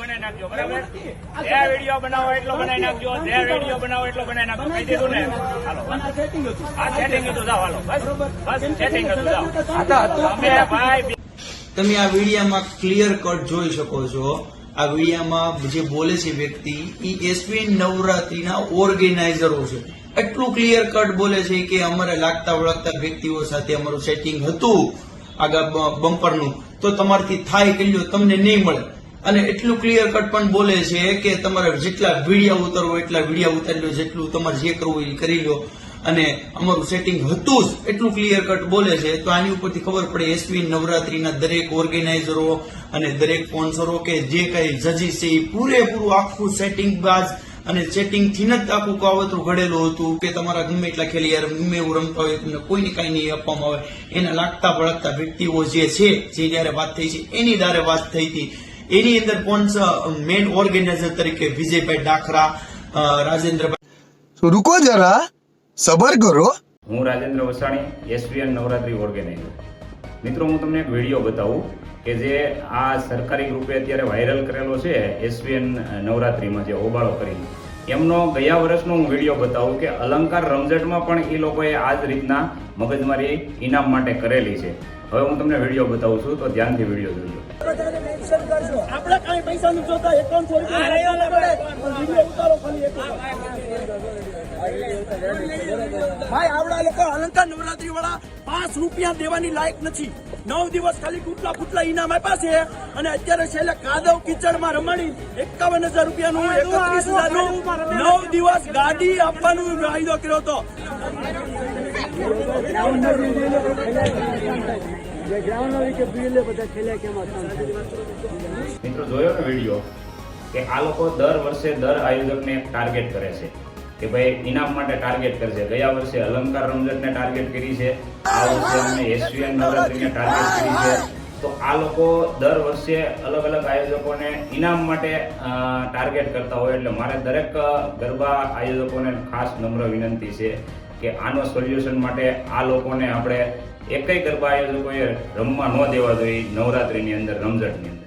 બનાવી નાખજો, બરાબર? જે વિડીયો બનાવો એટલો બનાવી નાખજો, જે વિડીયો બનાવો એટલો બનાવી નાખજો. કહી દીધું ને? હાલો, આ સેટિંગ હતું, જાઓ, હાલો, બસ સેટિંગ હતું, જાઓ. તમે ભાઈ તમે આ વિડીયામાં ક્લિયર કટ જોઈ શકો છો. આ વિડીયામાં જે બોલે છે વ્યક્તિ એ એસવીએન નવરાત્રીના ઓર્ગેનાઇઝરો છે. એટલું ક્લિયર કટ બોલે છે કે અમારે લાગતા વળગતા વ્યક્તિઓ સાથે અમારું સેટિંગ હતું આગળ બમ્પરનું, તો તમારાથી થાય કરી લો, તમને નહીં મળે. અને એટલું ક્લિયર કટ પણ બોલે છે કે તમારે જેટલા વિડીયા ઉતારવો એટલા વિડીયા ઉતારી લો, જેટલું તમારે જે કરવું એ કરી લો, અને અમારું સેટિંગ હતું જ, એટલું ક્લિયર કટ બોલે છે. તો આની ઉપરથી ખબર પડે એસવી નવરાત્રીના દરેક ઓર્ગેનાઇઝરો અને દરેક સ્પોન્સરો કે જે કઈ જજીસ છે એ પૂરેપૂરું આખું સેટિંગ બાજ અને સેટિંગ થી જ આખું કાવતરું ઘડેલું હતું કે તમારા ગમે એટલા ખેલિયાર ગમે એવું રમતા હોય તમને કોઈને કઈ નહીં આપવામાં આવે. એના લાગતા વળગતા વ્યક્તિઓ જે છે, જે જયારે વાત થઈ છે એની દ્વારા વાત થઈ હતી. એની અંદર મેન ઓર્ગેનાઇઝર તરીકે વિજયભાઈ ડાખરા, રાજેન્દ્રભાઈ. રૂકો જરા, સબર કરો. હું રાજેન્દ્ર વસાણી, એસવીએન નવરાત્રી ઓર્ગેનાઇઝર. મિત્રો, હું તમને એક વિડીયો બતાવું કે જે આ સરકારી ગ્રુપે અત્યારે વાયરલ કરેલો છે એસવીએન નવરાત્રીમાં, જે ઓબાળો કરીને એમનો ગયા વર્ષનો હું વિડીયો બતાવું કે અલંકાર રમઝટમાં પણ એ લોકોએ આ જ રીતના મગજમારી ઇનામ માટે કરેલી છે. હવે હું તમને વિડીયો બતાવું છું, તો ધ્યાનથી વિડીયો જોજો. આપણે કઈ પૈસા નહીં જોતા, એકાઉન્ટ ભાઈ આવડા લોકો અલંકાર નવરાત્રી વાળા 5 રૂપિયા દેવાની લાયક નથી. 9 દિવસ ખાલી ફૂટલા ઇનામ આપ્યા છે અને અત્યારે છેલ્લે કાદવ કિચડમાં રમાડી 51,000 રૂપિયાનું 31,000નું 9 દિવસ ગાડી આપવાનો વાયદો કર્યો હતો. મિત્રો, જોયો ને વિડીયો કે આ લોકો દર વર્ષે દર આયોજકને એક ટાર્ગેટ કરે છે કે ભાઈ ઇનામ માટે ટાર્ગેટ કરશે. ગયા વર્ષે અલંકાર રમઝટને ટાર્ગેટ કરી છે, આ વર્ષે અમને એસવીએન નવરાત્રીને ટાર્ગેટ કરી છે. તો આ લોકો દર વર્ષે અલગ અલગ આયોજકોને ઇનામ માટે ટાર્ગેટ કરતા હોય. એટલે મારે દરેક ગરબા આયોજકોને ખાસ નમ્ર વિનંતી છે કે આનો સોલ્યુશન માટે આ લોકોને આપણે એકય ગરબા આયોજકોએ રમવા ન દેવા જોઈએ નવરાત્રીની અંદર, રમઝટની અંદર.